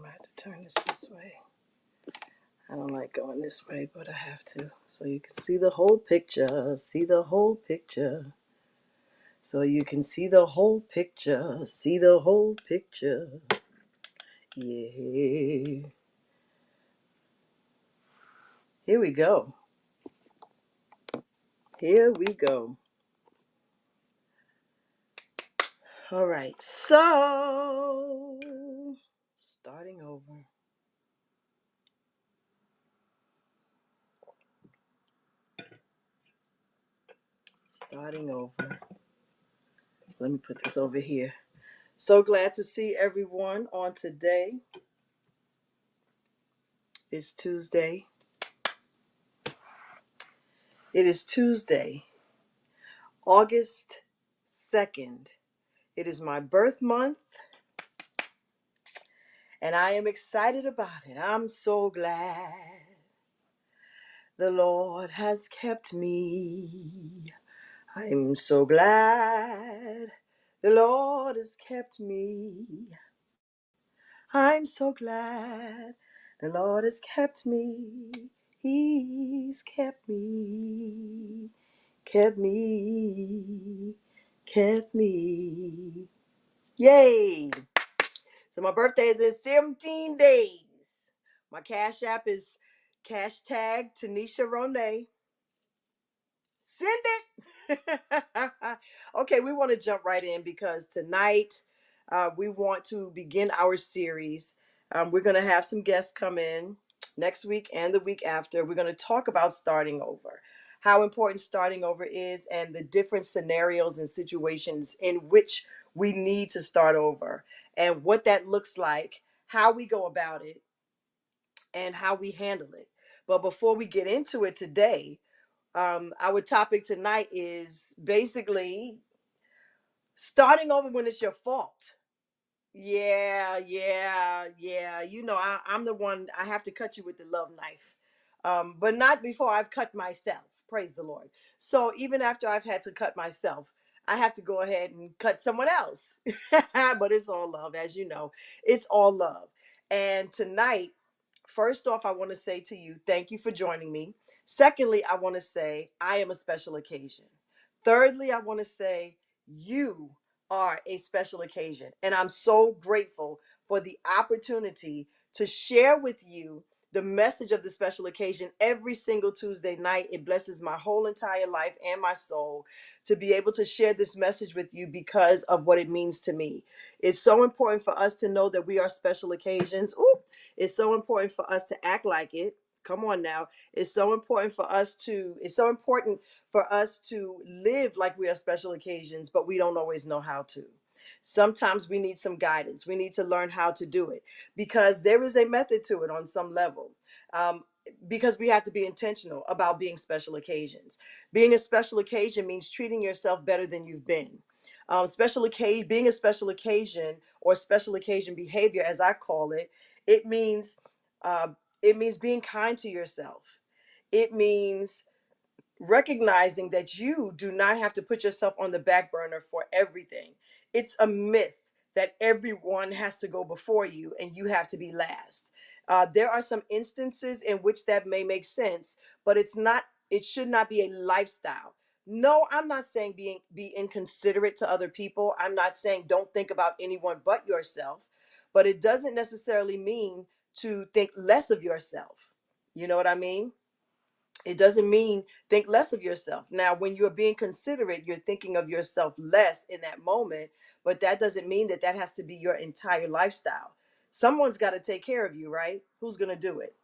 I have to turn this way. I don't like going this way, but I have to. So you can see the whole picture. See the whole picture. So you can see the whole picture. See the whole picture. Yeah. Here we go. Here we go. All right. So, starting over. Starting over. Let me put this over here. So glad to see everyone on today. It's Tuesday. It is Tuesday, August 2nd. It is my birth month, and I am excited about it. I'm so glad the Lord has kept me. I'm so glad the Lord has kept me. I'm so glad the Lord has kept me. He's kept me, kept me, kept me. Yay! So my birthday is in 17 days. My Cash App is #Tanisha Ronay. Send it. Okay, we want to jump right in because tonight we want to begin our series. We're going to have some guests come in next week and the week after. We're going to talk about starting over, how important starting over is, and the different scenarios and situations in which we need to start over, and what that looks like, how we go about it, and how we handle it. But before we get into it today, our topic tonight is basically starting over when it's your fault. Yeah. I'm the one, I have to cut you with the love knife. But not before I've cut myself. Praise the Lord. So even after I've had to cut myself, I have to go ahead and cut someone else. But it's all love, as you know. It's all love. And tonight, first off, I want to say to you, thank you for joining me. Secondly, I want to say I am a special occasion. Thirdly, I want to say you are a special occasion. And I'm so grateful for the opportunity to share with you the message of the special occasion every single Tuesday night. It blesses my whole entire life and my soul to be able to share this message with you because of what it means to me. It's so important for us to know that we are special occasions. Ooh, it's so important for us to act like it. Come on now. It's so important for us to live like we are special occasions, but we don't always know how to. Sometimes we need some guidance. We need to learn how to do it because there is a method to it on some level. Um, because we have to be intentional about being special occasions. Being a special occasion means treating yourself better than you've been. Being a special occasion or special occasion behavior, as I call it, it means uh, it means being kind to yourself. It means recognizing that you do not have to put yourself on the back burner for everything. It's a myth that everyone has to go before you and you have to be last. There are some instances in which that may make sense, but it should not be a lifestyle. No, I'm not saying be inconsiderate to other people. I'm not saying don't think about anyone but yourself, but it doesn't necessarily mean to think less of yourself. You know what I mean? It doesn't mean think less of yourself. Now, when you're being considerate, you're thinking of yourself less in that moment, but that doesn't mean that that has to be your entire lifestyle. Someone's got to take care of you, right? Who's going to do it?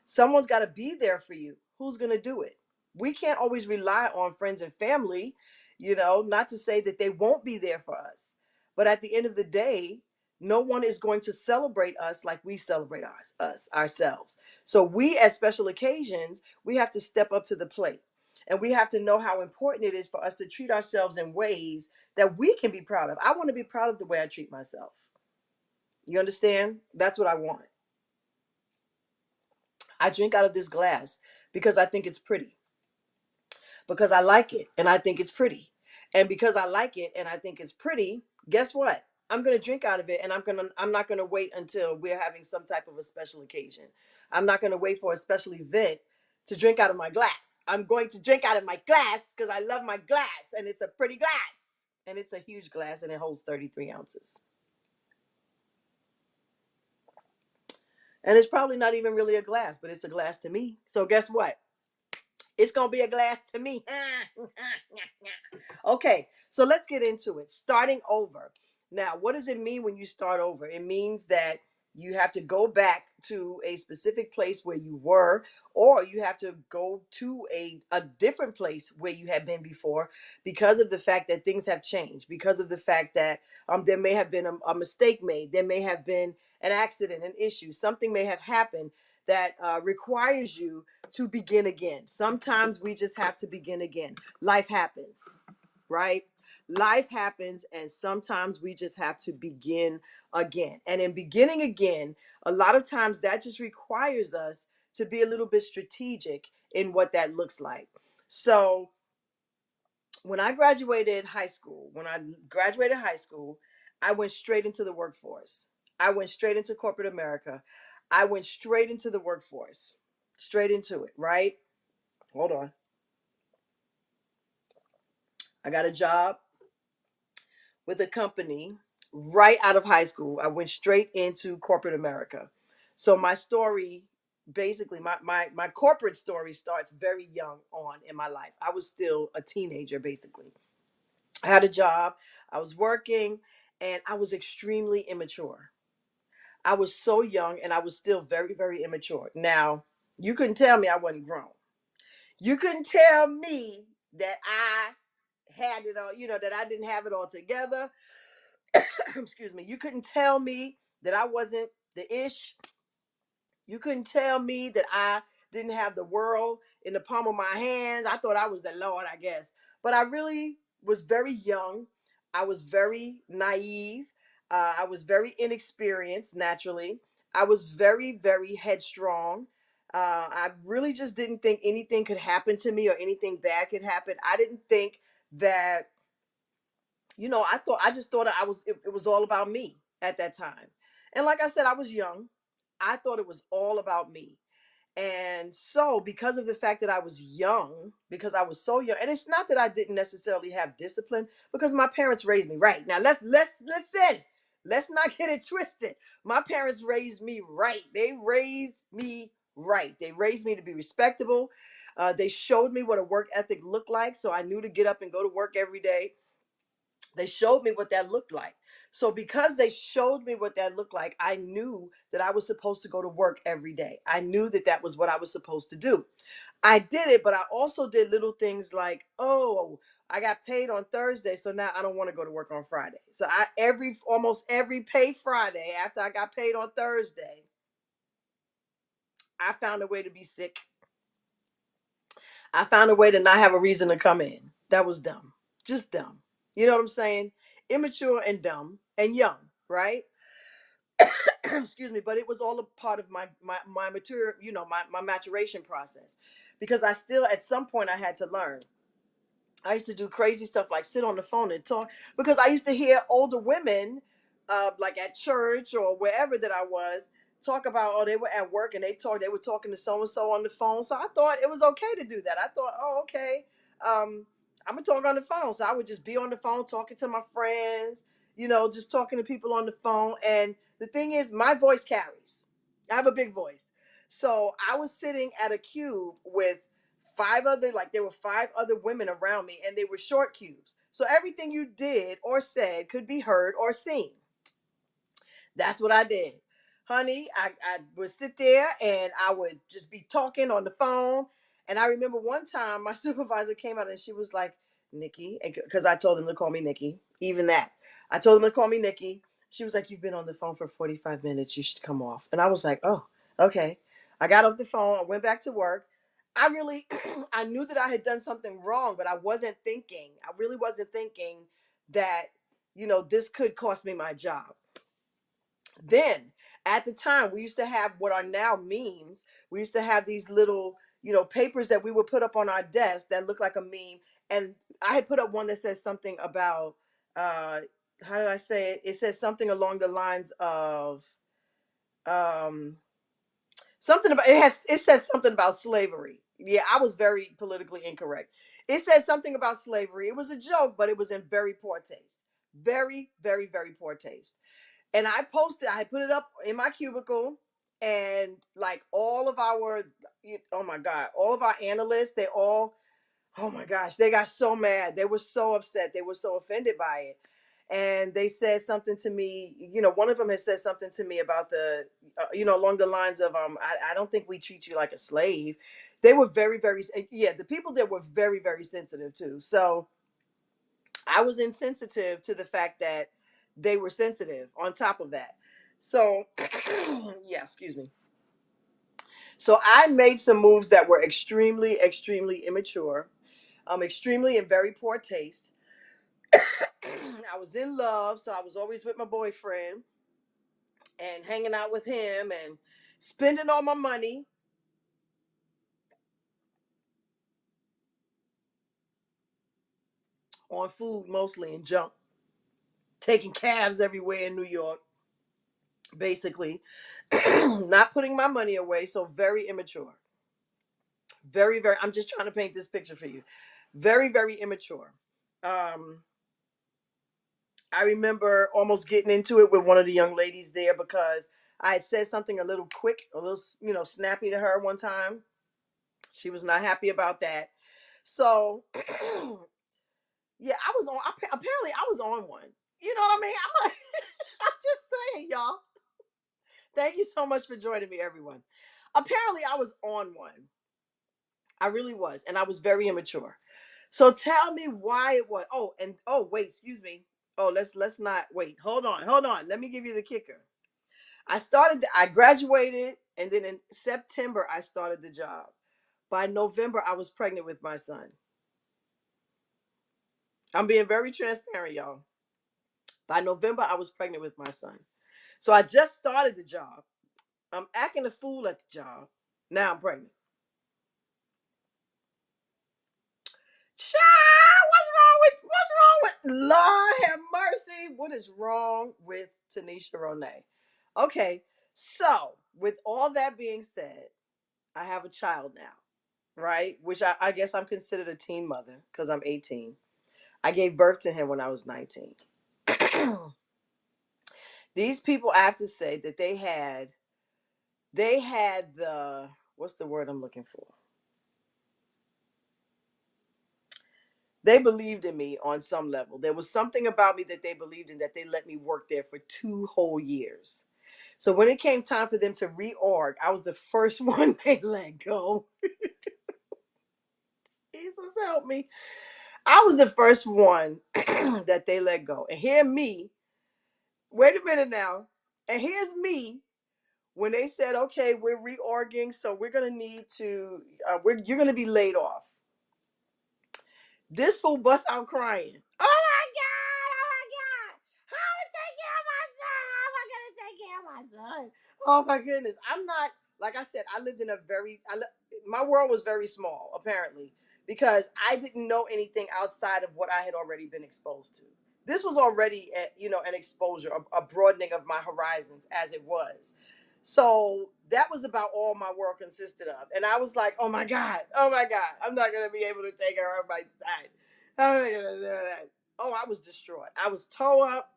Someone's got to be there for you. Who's going to do it? We can't always rely on friends and family, not to say that they won't be there for us. But at the end of the day, no one is going to celebrate us like we celebrate us ourselves. So we, as special occasions, we have to step up to the plate. And we have to know how important it is for us to treat ourselves in ways that we can be proud of. I want to be proud of the way I treat myself. You understand? That's what I want. I drink out of this glass because I think it's pretty, because I like it and I think it's pretty. And because I like it and I think it's pretty, guess what? I'm gonna drink out of it, and I'm not gonna wait until we're having some type of a special occasion. I'm not gonna wait for a special event to drink out of my glass. I'm going to drink out of my glass because I love my glass, and it's a pretty glass, and it's a huge glass, and it holds 33 ounces. And it's probably not even really a glass, but it's a glass to me. So guess what? It's gonna be a glass to me. Okay, so let's get into it. Starting over. Now, what does it mean when you start over? It means that you have to go back to a specific place where you were, or you have to go to a different place where you had been before because of the fact that things have changed, because of the fact that there may have been a mistake made, there may have been an accident, an issue, something may have happened that requires you to begin again. Sometimes we just have to begin again. Life happens, right? Life happens, and sometimes we just have to begin again. And in beginning again, a lot of times that just requires us to be a little bit strategic in what that looks like. So, when I graduated high school, I went straight into the workforce. I went straight into corporate America. I went straight into the workforce, straight into it, right? Hold on. I got a job with a company right out of high school. I went straight into corporate America. So my story, basically, my corporate story starts very young on in my life. I was still a teenager, basically. I had a job, I was working, and I was extremely immature. I was so young, and I was still very, very immature. Now, you couldn't tell me I wasn't grown. You couldn't tell me that I had it all, that I didn't have it all together. Excuse me. You couldn't tell me that I wasn't the ish. You couldn't tell me that I didn't have the world in the palm of my hands. I thought I was the Lord, I guess. But I really was very young. I was very naive. I was very inexperienced, naturally. I was very, very headstrong. I really just didn't think anything could happen to me or anything bad could happen. I didn't think that, I just thought it was all about me at that time. And like I said, I was young. I thought it was all about me. And so, because of the fact that I was young, because I was so young, and it's not that I didn't necessarily have discipline, because my parents raised me right. Now let's listen. Let's not get it twisted. My parents raised me right. They raised me right. They raised me to be respectable. They showed me what a work ethic looked like, so I knew to get up and go to work every day. They showed me what that looked like. So because they showed me what that looked like, I knew that I was supposed to go to work every day. I knew that that was what I was supposed to do. I did it, but I also did little things like, oh, I got paid on Thursday, so now I don't want to go to work on Friday. So I every almost every pay Friday after I got paid on Thursday, I found a way to be sick. I found a way to not have a reason to come in. That was dumb. Just dumb. You know what I'm saying? Immature and dumb and young, right? Excuse me, but it was all a part of my mature, my maturation process. Because I still at some point I had to learn. I used to do crazy stuff like sit on the phone and talk because I used to hear older women, like at church or wherever that I was, talk about, oh, they were at work and they were talking to so and so on the phone. So I thought it was okay to do that. I thought, oh, okay, I'm gonna talk on the phone. So I would just be on the phone talking to my friends, just talking to people on the phone. And the thing is, my voice carries. I have a big voice. So I was sitting at a cube with there were five other women around me, and they were short cubes, so everything you did or said could be heard or seen. That's what I did, honey. I would sit there and I would just be talking on the phone. And I remember one time my supervisor came out and she was like, Nikki, because I told them to call me Nikki. Even that, I told them to call me Nikki. She was like, you've been on the phone for 45 minutes, you should come off. And I was like, oh, okay. I got off the phone, I went back to work. I really I knew that I had done something wrong, but I wasn't thinking. I really wasn't thinking that, this could cost me my job. Then, at the time, we used to have what are now memes. We used to have these little, papers that we would put up on our desk that looked like a meme. And I had put up one that says something about how did I say it? It says something along the lines of um something about it says something about slavery. Yeah, I was very politically incorrect. It says something about slavery. It was a joke, but it was in very poor taste. Very, very, very poor taste. And I put it up in my cubicle, and like all of our, oh my God, all of our analysts, they all, oh my gosh, they got so mad. They were so upset. They were so offended by it. And they said something to me, one of them had said something to me about along the lines of, I don't think we treat you like a slave. They were very, very, yeah, the people there were very, very sensitive too. So I was insensitive to the fact that they were sensitive on top of that. So, yeah, excuse me. So I made some moves that were extremely, extremely immature, extremely in very poor taste. I was in love, so I was always with my boyfriend and hanging out with him and spending all my money on food mostly and junk, taking cabs everywhere in New York, basically, not putting my money away. So very immature. Very, very, I'm just trying to paint this picture for you. Very, very immature. Um, I remember almost getting into it with one of the young ladies there because I had said something a little quick, a little, snappy to her one time. She was not happy about that. So, yeah, I was on, apparently I was on one. You know what I mean? I'm just saying, y'all. Thank you so much for joining me, everyone. Apparently I was on one. I really was. And I was very immature. So tell me why it was. Oh, and oh, wait, excuse me. Oh, let's not wait. Hold on. Let me give you the kicker. I graduated, and then in September I started the job. By November, I was pregnant with my son. I'm being very transparent, y'all. By November, I was pregnant with my son. So I just started the job. I'm acting a fool at the job. Now I'm pregnant. Child, what's wrong with Lord have mercy? What is wrong with Tanisha Renee? Okay, so with all that being said, I have a child now, right? Which I guess I'm considered a teen mother because I'm 18. I gave birth to him when I was 19. These people, I have to say that they had the, what's the word I'm looking for? They believed in me on some level. There was something about me that they believed in, that they let me work there for 2 whole years. So when it came time for them to reorg, I was the first one they let go. Jesus help me. I was the first one that they let go. And here me, wait a minute now. And here's me when they said, okay, we're reorging, so we're gonna need to, you're gonna be laid off. This fool bust out crying. Oh my God! Oh my God! How am I take care of my son? How am I gonna take care of my son? Oh my goodness! I'm not, like I said. I lived in a very, my world was very small apparently because I didn't know anything outside of what I had already been exposed to. This was already, an exposure, a broadening of my horizons as it was. So that was about all my world consisted of. And I was like, oh my God, I'm not going to be able to take care of my son. How am I going to do that? Oh, I was destroyed. I was tore up.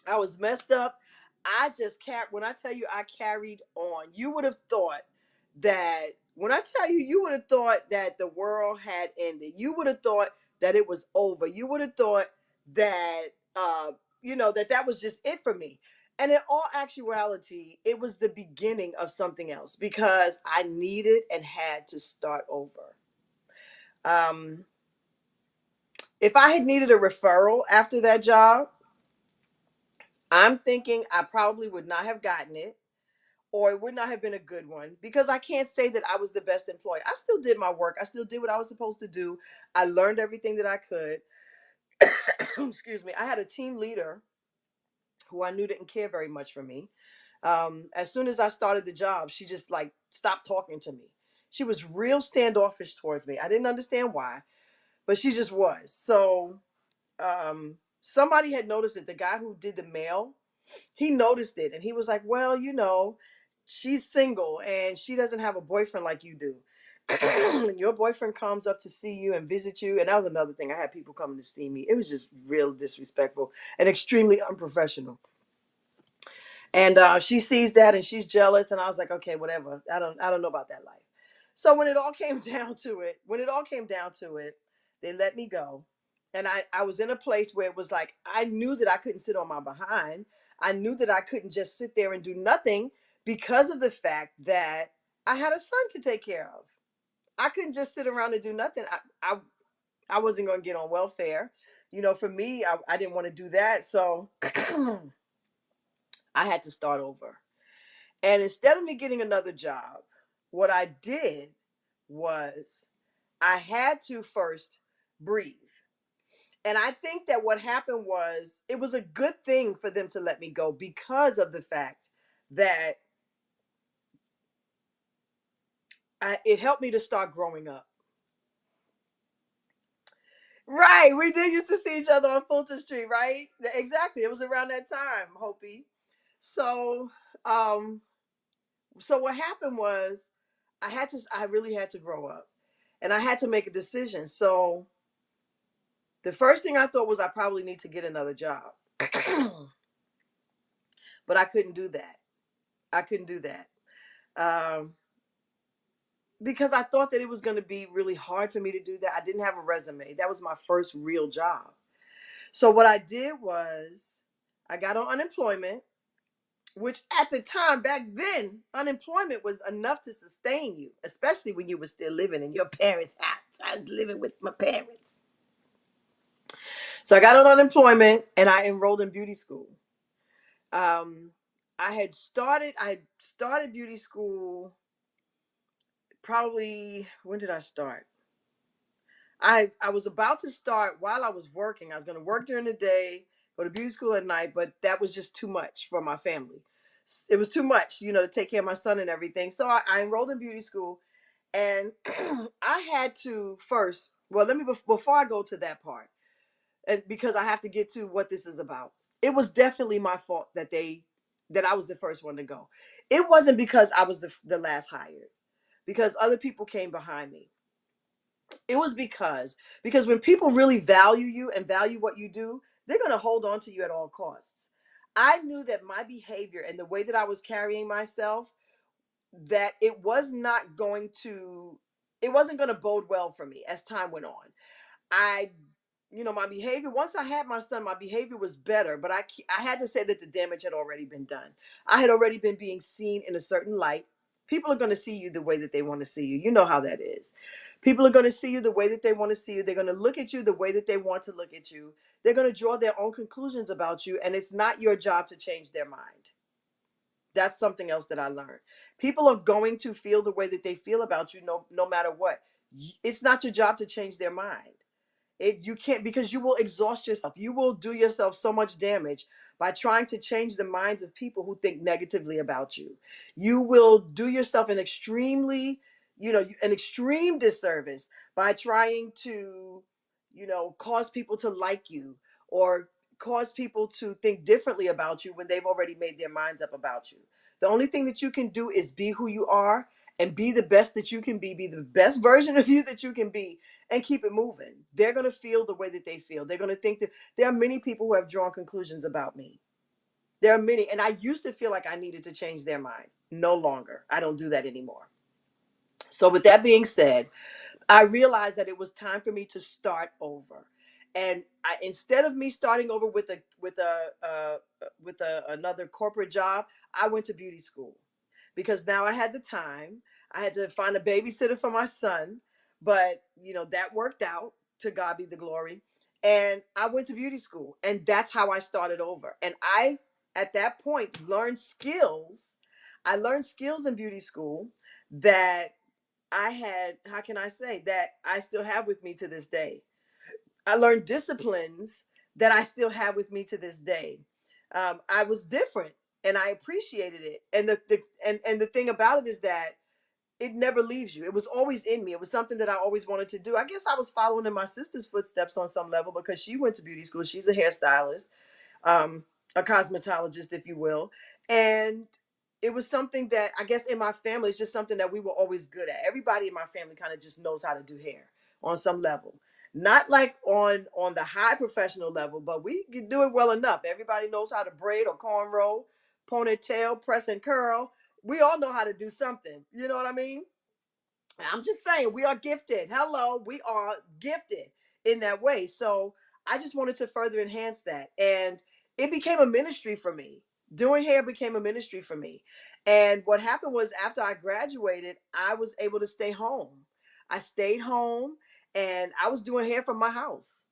I was messed up. I just can't, when I tell you I carried on, you would have thought that, when I tell you, you would have thought that the world had ended. You would have thought that it was over. You would have thought that, that was just it for me. And in all actuality, it was the beginning of something else because I needed and had to start over. Um, if I had needed a referral after that job, I'm thinking I probably would not have gotten it, or it would not have been a good one because I can't say that I was the best employee. I still did my work. I still did what I was supposed to do. I learned everything that I could. Excuse me. I had a team leader who I knew didn't care very much for me. As soon as I started the job, she just like stopped talking to me. She was real standoffish towards me. I didn't understand why, but she just was. So, um, Somebody had noticed it. The guy who did the mail, he noticed it, and he was like, well, she's single and she doesn't have a boyfriend like you do. And your boyfriend comes up to see you and visit you. And that was another thing. I had people coming to see me. It was just real disrespectful and extremely unprofessional. And she sees that and she's jealous. And I was like, okay, whatever. I don't know about that life. So when it all came down to it, they let me go. And I was in a place where it was like, I knew that I couldn't sit on my behind. I knew that I couldn't just sit there and do nothing because of the fact that I had a son to take care of. I couldn't just sit around and do nothing. I wasn't going to get on welfare. For me, I didn't want to do that. So I had to start over. And instead of me getting another job, what I did was I had to first breathe. And I think that what happened was it was a good thing for them to let me go because of the fact that it helped me to start growing up. Right, we did used to see each other on Fulton Street, right? Exactly, it was around that time, Hopi. So, um, so what happened was, I really had to grow up, and I had to make a decision. So, the first thing I thought was I probably need to get another job, but I couldn't do that. I couldn't do that. Um, because I thought that it was going to be really hard for me to do that. I didn't have a resume. That was my first real job. So what I did was I got on unemployment, which at the time back then, unemployment was enough to sustain you, especially when you were still living in your parents' house. I was living with my parents. So I got on unemployment and I enrolled in beauty school. Um, I started beauty school probably, when did I start? I was about to start while I was working. I was going to work during the day, go to beauty school at night, but that was just too much for my family. It was too much, to take care of my son and everything. So I enrolled in beauty school, and I had to first. Well, let me before I go to that part, and because I have to get to what this is about. It was definitely my fault that I was the first one to go. It wasn't because I was the last hired, because other people came behind me. It was because when people really value you and value what you do, they're going to hold on to you at all costs. I knew that my behavior and the way that I was carrying myself, that it wasn't going to bode well for me as time went on. I my behavior, once I had my son, my behavior was better, but I had to say that the damage had already been done. I had already been being seen in a certain light. People are going to see you the way that they want to see you. You know how that is. People are going to see you the way that they want to see you. They're going to look at you the way that they want to look at you. They're going to draw their own conclusions about you, and it's not your job to change their mind. That's something else that I learned. People are going to feel the way that they feel about you, no matter what. It's not your job to change their mind. You can't, because you will exhaust yourself. You will do yourself so much damage by trying to change the minds of people who think negatively about you. You will do yourself an extreme disservice by trying to, cause people to like you, or cause people to think differently about you when they've already made their minds up about you. The only thing that you can do is be who you are and be the best that you can be the best version of you that you can be, and keep it moving. They're going to feel the way that they feel. They're going to think that there are many people who have drawn conclusions about me. There are many, and I used to feel like I needed to change their mind. No longer. I don't do that anymore. So, with that being said, I realized that it was time for me to start over. And instead of me starting over with another corporate job, I went to beauty school because now I had the time. I had to find a babysitter for my son, but that worked out. To God be the glory. And I went to beauty school, and that's how I started over. And I, at that point, learned skills. I learned skills in beauty school that I had, how can I say, that I still have with me to this day. I learned disciplines that I still have with me to this day. I was different, and I appreciated it. And the thing about it is that it never leaves you. It was always in me. It was something that I always wanted to do. I guess I was following in my sister's footsteps on some level because she went to beauty school. She's a hairstylist, um, a cosmetologist, if you will. And it was something that I guess in my family, it's just something that we were always good at. Everybody in my family kind of just knows how to do hair on some level. Not like on the high professional level, but we can do it well enough. Everybody knows how to braid or cornrow, ponytail, press and curl. We all know how to do something. You know what I mean? I'm just saying, we are gifted. Hello, we are gifted in that way. So I just wanted to further enhance that. And it became a ministry for me. Doing hair became a ministry for me. And what happened was after I graduated, I was able to stay home. I stayed home and I was doing hair from my house.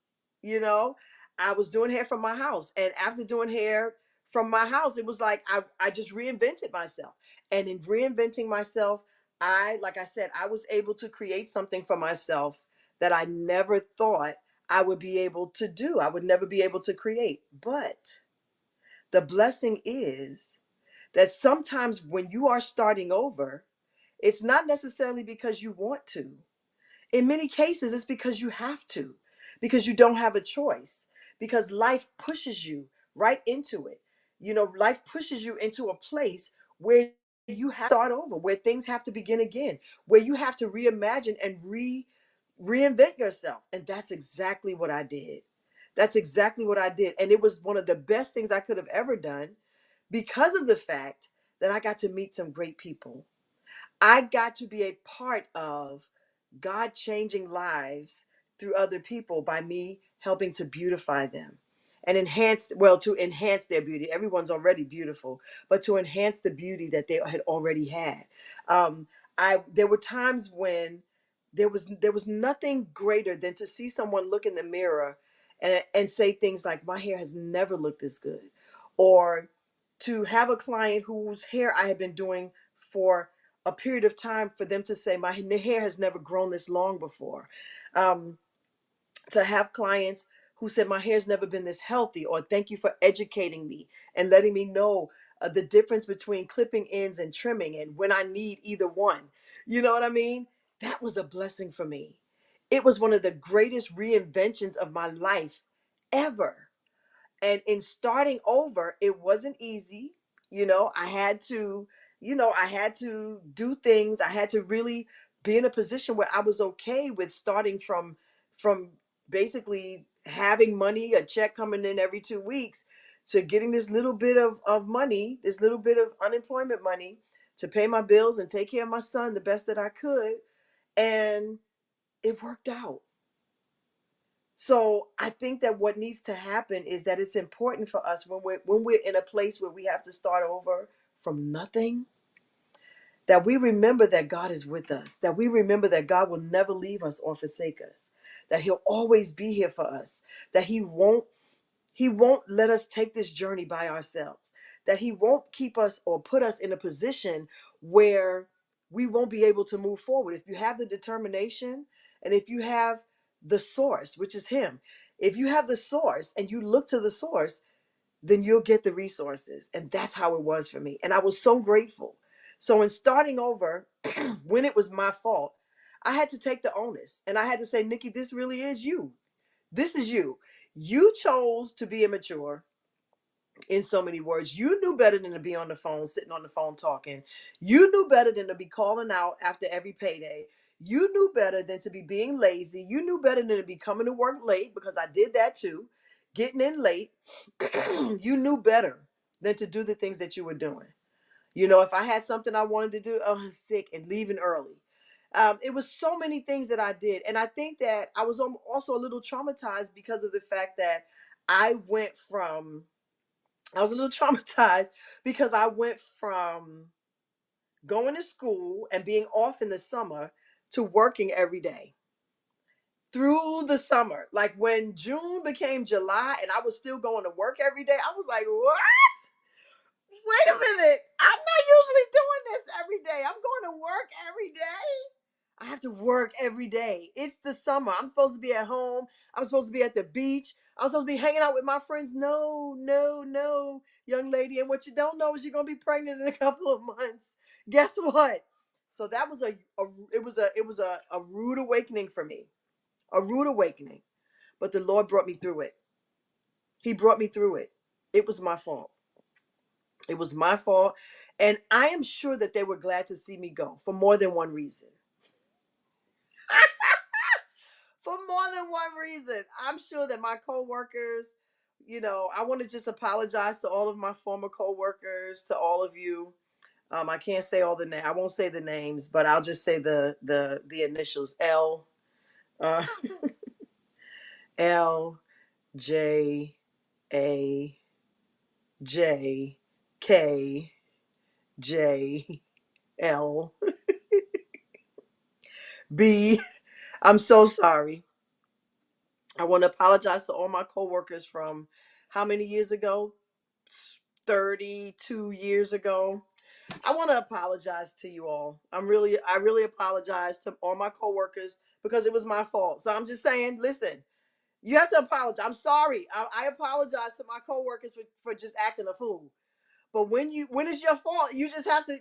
You know, I was doing hair from my house. And after doing hair from my house, it was like I just reinvented myself. And in reinventing myself, like I said, I was able to create something for myself that I never thought I would be able to do. I would never be able to create. But the blessing is that sometimes when you are starting over, it's not necessarily because you want to. In many cases, it's because you have to, because you don't have a choice, because life pushes you right into it. You know, life pushes you into a place where you have to start over, where things have to begin again, where you have to reimagine and reinvent yourself. And that's exactly what I did. That's exactly what I did. And it was one of the best things I could have ever done because of the fact that I got to meet some great people. I got to be a part of God changing lives through other people by me helping to beautify them and enhance, well, to enhance their beauty. Everyone's already beautiful, but to enhance the beauty that they had already had. Um, there were times when there was nothing greater than to see someone look in the mirror and say things like, "My hair has never looked this good," or to have a client whose hair I had been doing for a period of time, for them to say, "My hair has never grown this long before." Um, to have clients who said, "My hair's never been this healthy," or "Thank you for educating me and letting me know the difference between clipping ends and trimming and when I need either one." You know what I mean? That was a blessing for me. It was one of the greatest reinventions of my life ever. And in starting over, it wasn't easy. I had to do things. I had to really be in a position where I was okay with starting from basically having money, a check coming in every 2 weeks, to getting this little bit of money, this little bit of unemployment money to pay my bills and take care of my son the best that I could. And it worked out. So I think that what needs to happen is that it's important for us when we're in a place where we have to start over from nothing, that we remember that God is with us, that we remember that God will never leave us or forsake us, that He'll always be here for us, that He won't let us take this journey by ourselves, that He won't keep us or put us in a position where we won't be able to move forward. If you have the determination and if you have the source, which is Him, if you have the source and you look to the source, then you'll get the resources. And that's how it was for me. And I was so grateful. So in starting over, when it was my fault, I had to take the onus and I had to say, "Nikki, this really is you. This is you. You chose to be immature." In so many words, you knew better than to be on the phone, sitting on the phone talking. You knew better than to be calling out after every payday. You knew better than to be being lazy. You knew better than to be coming to work late, because I did that too, getting in late. You knew better than to do the things that you were doing. If I had something I wanted to do, oh, I'm sick, and leaving early. It was so many things that I did. And I think that I was also a little traumatized because of the fact that I went from I was a little traumatized because I went from going to school and being off in the summer to working every day through the summer. Like when June became July and I was still going to work every day, I was like, "What? Wait a minute. I'm not usually doing this every day. I'm going to work every day. I have to work every day. It's the summer. I'm supposed to be at home. I'm supposed to be at the beach. I'm supposed to be hanging out with my friends." No, no, no, young lady. And what you don't know is you're going to be pregnant in a couple of months. Guess what? So that was a rude awakening for me, a rude awakening. But the Lord brought me through it. He brought me through it. It was my fault. It was my fault. And I am sure that they were glad to see me go for more than one reason. For more than one reason. I'm sure that my coworkers, I want to just apologize to all of my former coworkers, to all of you. I can't say all the name. I won't say the names, but I'll just say the initials uh, L J A J K J L B. I'm so sorry. I want to apologize to all my coworkers from how many years ago? 32 years ago. I want to apologize to you all. I really apologize to all my coworkers because it was my fault. So I'm just saying, listen, you have to apologize. I'm sorry. I apologize to my coworkers for just acting a fool. But when it's your fault, you just have to.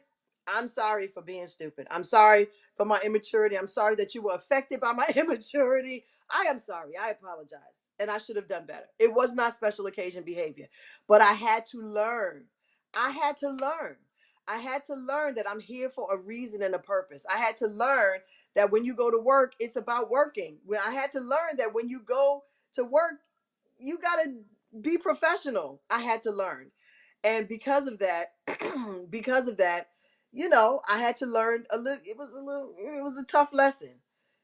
I'm sorry for being stupid. I'm sorry for my immaturity. I'm sorry that you were affected by my immaturity. I am sorry. I apologize. And I should have done better. It was not special occasion behavior. But I had to learn. I had to learn. I had to learn that I'm here for a reason and a purpose. I had to learn that when you go to work, it's about working. I had to learn that when you go to work, you got to be professional. I had to learn. And because of that, because of that, I had to learn a little. It was a tough lesson.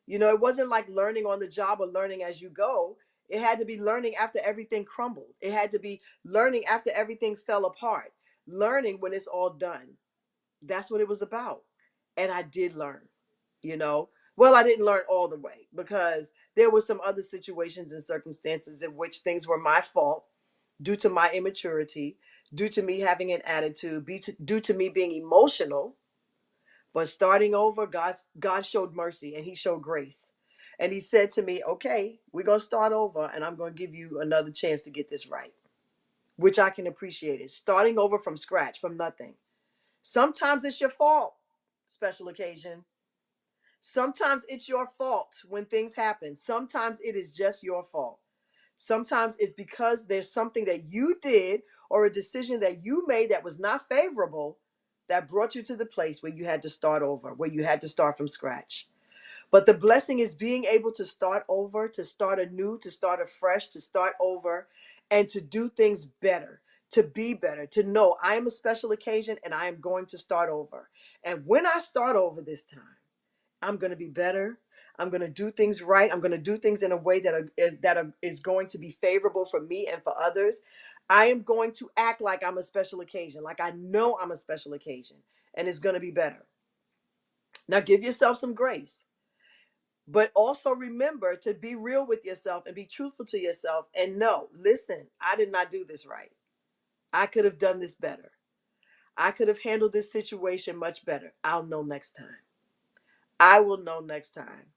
It wasn't like learning on the job or learning as you go. It had to be learning after everything crumbled. It had to be learning after everything fell apart. Learning when it's all done. That's what it was about. And I did learn, you know. Well, I didn't learn all the way because there were some other situations and circumstances in which things were my fault due to my immaturity, due to me having an attitude, due to me being emotional. But starting over, God showed mercy and He showed grace. And He said to me, okay, we're going to start over and I'm going to give you another chance to get this right, which I can appreciate it. Starting over from scratch, from nothing. Sometimes it's your fault, special occasion. Sometimes it's your fault when things happen. Sometimes it is just your fault. Sometimes it's because there's something that you did or a decision that you made that was not favorable that brought you to the place where you had to start over, where you had to start from scratch. But the blessing is being able to start over, to start anew, to start afresh, to start over, and to do things better, to be better, to know I am a special occasion and I am going to start over. And when I start over this time, I'm going to be better. I'm going to do things right. I'm going to do things in a way is going to be favorable for me and for others. I am going to act like I'm a special occasion, like I know I'm a special occasion, and it's going to be better. Now, give yourself some grace, but also remember to be real with yourself and be truthful to yourself and know, listen, I did not do this right. I could have done this better. I could have handled this situation much better. I'll know next time. I will know next time.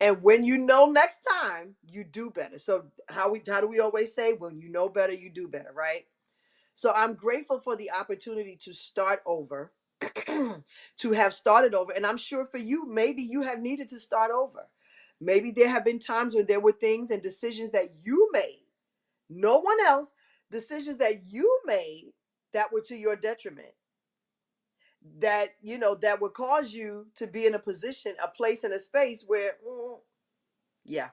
And when you know next time, you do better. So how do we always say, when you know better, you do better, right? So I'm grateful for the opportunity to start over, to have started over. And I'm sure for you, maybe you have needed to start over. Maybe there have been times when there were things and decisions that you made, no one else, decisions that you made that were to your detriment, that, that would cause you to be in a position, a place, and a space where, yeah,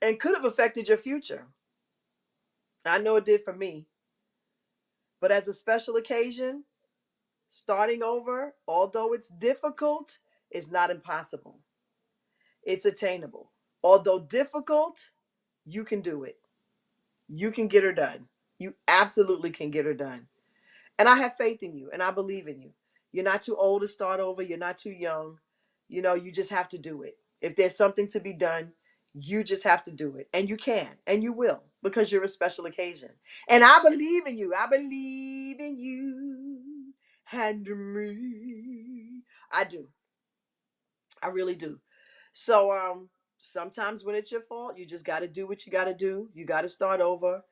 and could have affected your future. I know it did for me. But as a special occasion, starting over, although it's difficult, is not impossible. It's attainable. Although difficult, you can do it. You can get her done. You absolutely can get her done. And I have faith in you and I believe in you. You're not too old to start over. You're not too young. You just have to do it. If there's something to be done, you just have to do it. And you can and you will because you're a special occasion. And I believe in you. I believe in you and me. I do. I really do. So sometimes when it's your fault, you just got to do what you got to do. You got to start over,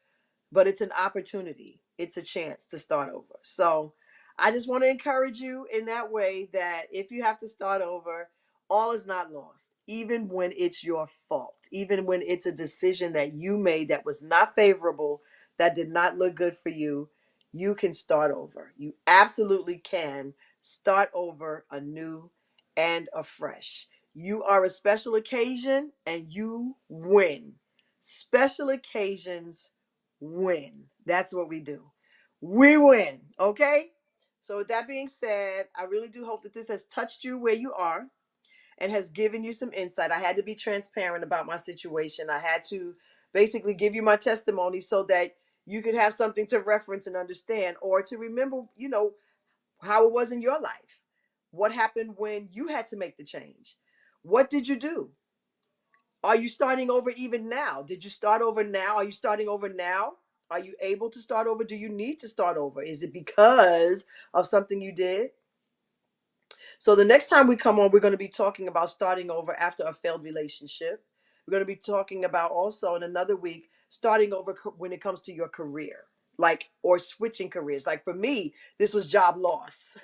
but it's an opportunity. It's a chance to start over. So I just want to encourage you in that way that if you have to start over, all is not lost. Even when it's your fault, even when it's a decision that you made that was not favorable, that did not look good for you, you can start over. You absolutely can start over anew and afresh. You are a special occasion and you win. Special occasions win. That's what we do. We win. Okay? So, with that being said, I really do hope that this has touched you where you are and has given you some insight. I had to be transparent about my situation. I had to basically give you my testimony so that you could have something to reference and understand, or to remember, how it was in your life. What happened when you had to make the change? What did you do? Are you starting over even now? Did you start over now? Are you starting over now? Are you able to start over? Do you need to start over? Is it because of something you did? So the next time we come on, we're going to be talking about starting over after a failed relationship. We're going to be talking about also in another week starting over when it comes to your career, like, or switching careers. Like for me, this was job loss,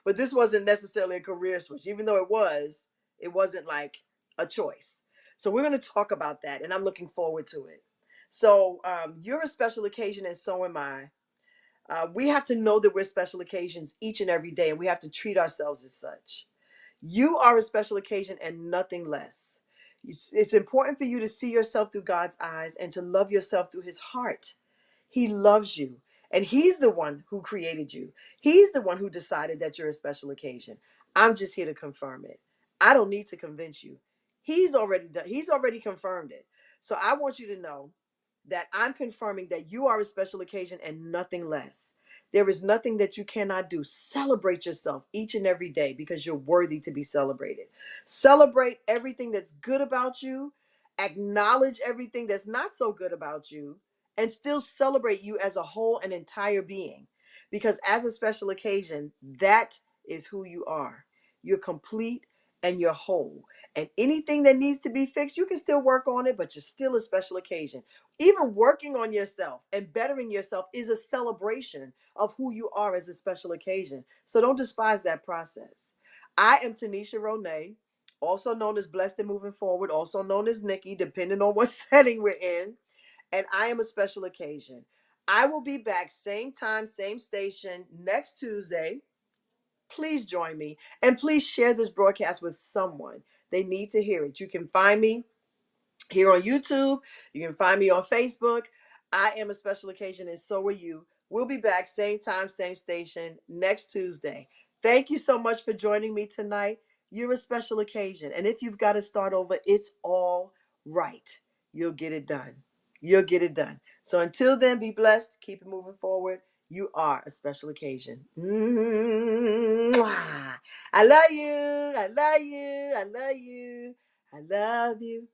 but this wasn't necessarily a career switch. Even though it wasn't like a choice. So we're going to talk about that, and I'm looking forward to it. So you're a special occasion, and so am I. We have to know that we're special occasions each and every day, and we have to treat ourselves as such. You are a special occasion and nothing less. It's important for you to see yourself through God's eyes and to love yourself through his heart. He loves you, and he's the one who created you. He's the one who decided that you're a special occasion. I'm just here to confirm it. I don't need to convince you. He's already done. He's already confirmed it. So I want you to know that I'm confirming that you are a special occasion and nothing less. There is nothing that you cannot do. Celebrate yourself each and every day because you're worthy to be celebrated. Celebrate everything that's good about you, acknowledge everything that's not so good about you, and still celebrate you as a whole and entire being. Because as a special occasion, that is who you are. You're complete and you're whole. And anything that needs to be fixed, you can still work on it, but you're still a special occasion. Even working on yourself and bettering yourself is a celebration of who you are as a special occasion. So don't despise that process. I am Tanisha Ronay, also known as Blessed and Moving Forward, also known as Nikki, depending on what setting we're in. And I am a special occasion. I will be back same time, same station next Tuesday. Please join me and please share this broadcast with someone. They need to hear it. You can find me here on YouTube. You can find me on Facebook. I am a special occasion, and so are you. We'll be back same time, same station next Tuesday. Thank you so much for joining me tonight. You're a special occasion, and if you've got to start over, it's all right. You'll get it done. You'll get it done. So until then, be blessed. Keep it moving forward. You are a special occasion. Mwah. I love you. I love you. I love you. I love you.